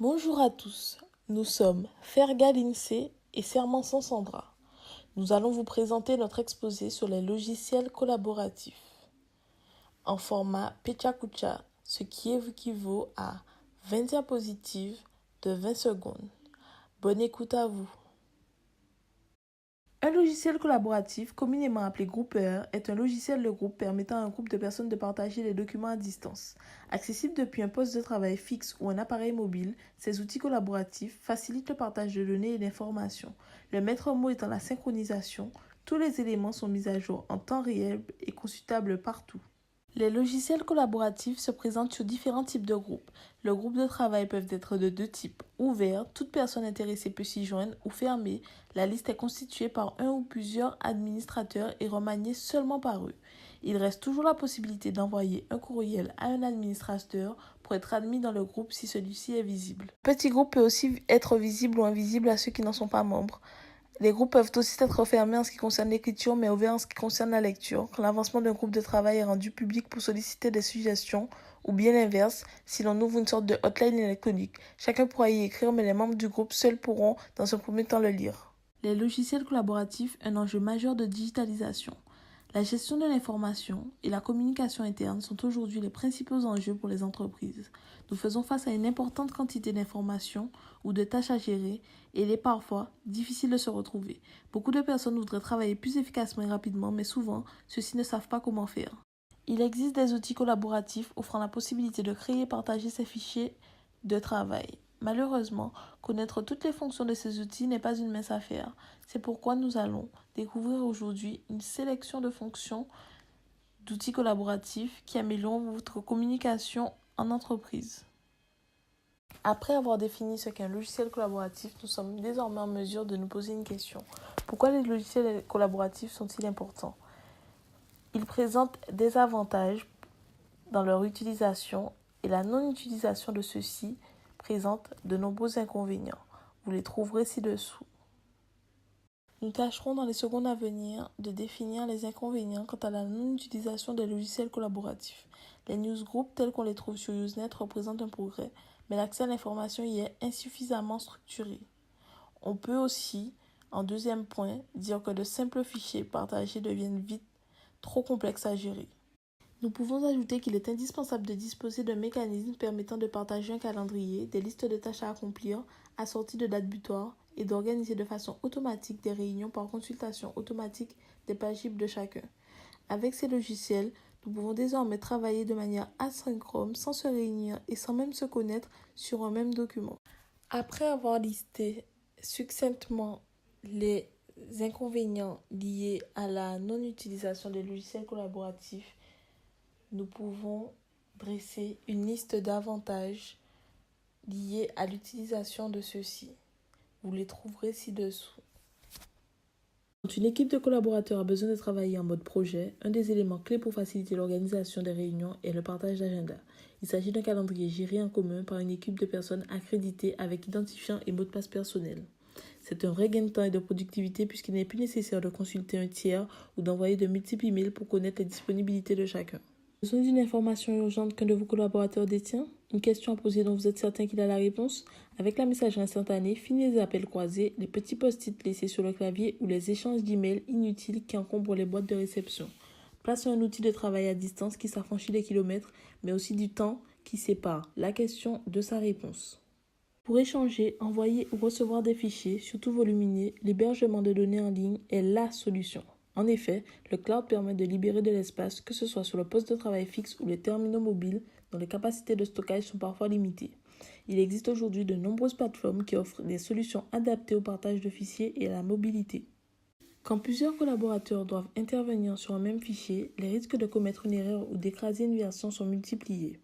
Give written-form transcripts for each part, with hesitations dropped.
Bonjour à tous, nous sommes Fergal Lindsay et Serment sans Sandra. Nous allons vous présenter notre exposé sur les logiciels collaboratifs en format Pechakucha, ce qui équivaut à 20 diapositives de 20 secondes. Bonne écoute à vous. Un logiciel collaboratif, communément appelé groupeur, est un logiciel de groupe permettant à un groupe de personnes de partager des documents à distance. Accessible depuis un poste de travail fixe ou un appareil mobile, ces outils collaboratifs facilitent le partage de données et d'informations. Le maître mot étant la synchronisation, tous les éléments sont mis à jour en temps réel et consultables partout. Les logiciels collaboratifs se présentent sur différents types de groupes. Les groupes de travail peuvent être de deux types. Ouvert, toute personne intéressée peut s'y joindre, ou fermé, la liste est constituée par un ou plusieurs administrateurs et remaniée seulement par eux. Il reste toujours la possibilité d'envoyer un courriel à un administrateur pour être admis dans le groupe si celui-ci est visible. Le petit groupe peut aussi être visible ou invisible à ceux qui n'en sont pas membres. Les groupes peuvent aussi être fermés en ce qui concerne l'écriture, mais ouverts en ce qui concerne la lecture, quand l'avancement d'un groupe de travail est rendu public pour solliciter des suggestions, ou bien l'inverse, si l'on ouvre une sorte de hotline électronique. Chacun pourra y écrire, mais les membres du groupe seuls pourront, dans un premier temps, le lire. Les logiciels collaboratifs, un enjeu majeur de digitalisation. La gestion de l'information et la communication interne sont aujourd'hui les principaux enjeux pour les entreprises. Nous faisons face à une importante quantité d'informations ou de tâches à gérer et il est parfois difficile de se retrouver. Beaucoup de personnes voudraient travailler plus efficacement et rapidement, mais souvent, ceux-ci ne savent pas comment faire. Il existe des outils collaboratifs offrant la possibilité de créer et partager ces fichiers de travail. Malheureusement, connaître toutes les fonctions de ces outils n'est pas une mince affaire. C'est pourquoi nous allons découvrir aujourd'hui une sélection de fonctions d'outils collaboratifs qui améliorent votre communication en entreprise. Après avoir défini ce qu'est un logiciel collaboratif, nous sommes désormais en mesure de nous poser une question. Pourquoi les logiciels collaboratifs sont-ils importants ? Ils présentent des avantages dans leur utilisation et la non-utilisation de ceux-ci présente de nombreux inconvénients. Vous les trouverez ci-dessous. Nous tâcherons dans les secondes à venir de définir les inconvénients quant à la non-utilisation des logiciels collaboratifs. Les newsgroups tels qu'on les trouve sur Usenet représentent un progrès, mais l'accès à l'information y est insuffisamment structuré. On peut aussi, en deuxième point, dire que de simples fichiers partagés deviennent vite trop complexes à gérer. Nous pouvons ajouter qu'il est indispensable de disposer d'un mécanisme permettant de partager un calendrier, des listes de tâches à accomplir, assorties de dates butoirs, et d'organiser de façon automatique des réunions par consultation automatique des pages libres de chacun. Avec ces logiciels, nous pouvons désormais travailler de manière asynchrone, sans se réunir et sans même se connaître sur un même document. Après avoir listé succinctement les inconvénients liés à la non-utilisation des logiciels collaboratifs, nous pouvons dresser une liste d'avantages liés à l'utilisation de ceux-ci. Vous les trouverez ci-dessous. Quand une équipe de collaborateurs a besoin de travailler en mode projet, un des éléments clés pour faciliter l'organisation des réunions est le partage d'agenda. Il s'agit d'un calendrier géré en commun par une équipe de personnes accréditées avec identifiant et mot de passe personnel. C'est un vrai gain de temps et de productivité puisqu'il n'est plus nécessaire de consulter un tiers ou d'envoyer de multiples emails pour connaître les disponibilités de chacun. Besoin d'une information urgente qu'un de vos collaborateurs détient? Une question à poser dont vous êtes certain qu'il a la réponse? Avec la messagerie instantanée, fini les appels croisés, les petits post-it laissés sur le clavier ou les échanges d'emails inutiles qui encombrent les boîtes de réception. Place un outil de travail à distance qui s'affranchit des kilomètres, mais aussi du temps qui sépare la question de sa réponse. Pour échanger, envoyer ou recevoir des fichiers, surtout volumineux, l'hébergement de données en ligne est la solution. En effet, le cloud permet de libérer de l'espace, que ce soit sur le poste de travail fixe ou les terminaux mobiles, dont les capacités de stockage sont parfois limitées. Il existe aujourd'hui de nombreuses plateformes qui offrent des solutions adaptées au partage de fichiers et à la mobilité. Quand plusieurs collaborateurs doivent intervenir sur un même fichier, les risques de commettre une erreur ou d'écraser une version sont multipliés.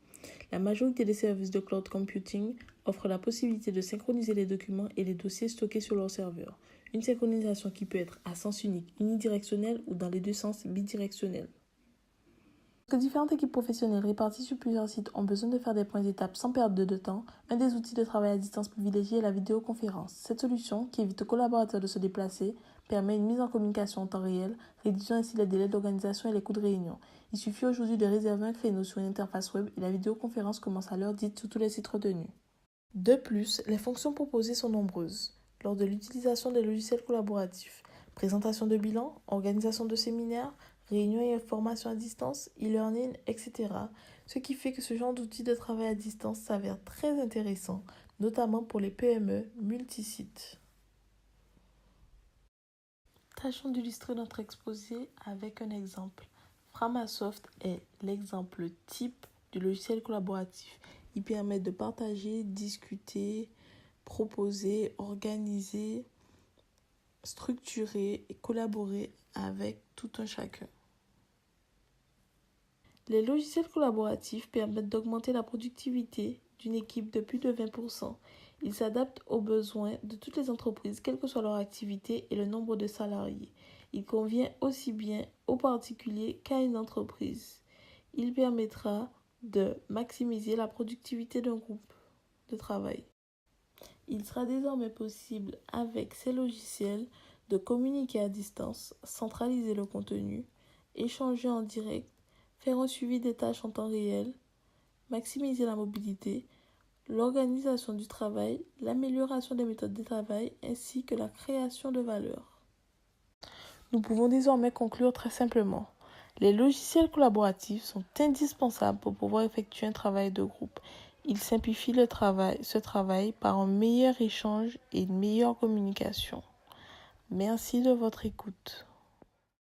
La majorité des services de cloud computing offrent la possibilité de synchroniser les documents et les dossiers stockés sur leur serveur. Une synchronisation qui peut être à sens unique, unidirectionnelle ou dans les deux sens bidirectionnelle. Lorsque différentes équipes professionnelles réparties sur plusieurs sites ont besoin de faire des points d'étape sans perdre de temps, un des outils de travail à distance privilégié est la vidéoconférence. Cette solution, qui évite aux collaborateurs de se déplacer, permet une mise en communication en temps réel, réduisant ainsi les délais d'organisation et les coûts de réunion. Il suffit aujourd'hui de réserver un créneau sur une interface web et la vidéoconférence commence à l'heure dite sur tous les sites retenus. De plus, les fonctions proposées sont nombreuses. Lors de l'utilisation des logiciels collaboratifs, présentation de bilan, organisation de séminaires, réunions et formations à distance, e-learning, etc. Ce qui fait que ce genre d'outil de travail à distance s'avère très intéressant, notamment pour les PME multisites. Tâchons d'illustrer notre exposé avec un exemple. Framasoft est l'exemple type du logiciel collaboratif. Il permet de partager, discuter, proposer, organiser, structurer et collaborer avec tout un chacun. Les logiciels collaboratifs permettent d'augmenter la productivité d'une équipe de plus de 20%. Ils s'adaptent aux besoins de toutes les entreprises, quelle que soit leur activité et le nombre de salariés. Il convient aussi bien aux particuliers qu'à une entreprise. Il permettra de maximiser la productivité d'un groupe de travail. Il sera désormais possible avec ces logiciels de communiquer à distance, centraliser le contenu, échanger en direct, faire un suivi des tâches en temps réel, maximiser la mobilité, l'organisation du travail, l'amélioration des méthodes de travail ainsi que la création de valeur. Nous pouvons désormais conclure très simplement. Les logiciels collaboratifs sont indispensables pour pouvoir effectuer un travail de groupe. Ils simplifient ce travail par un meilleur échange et une meilleure communication. Merci de votre écoute.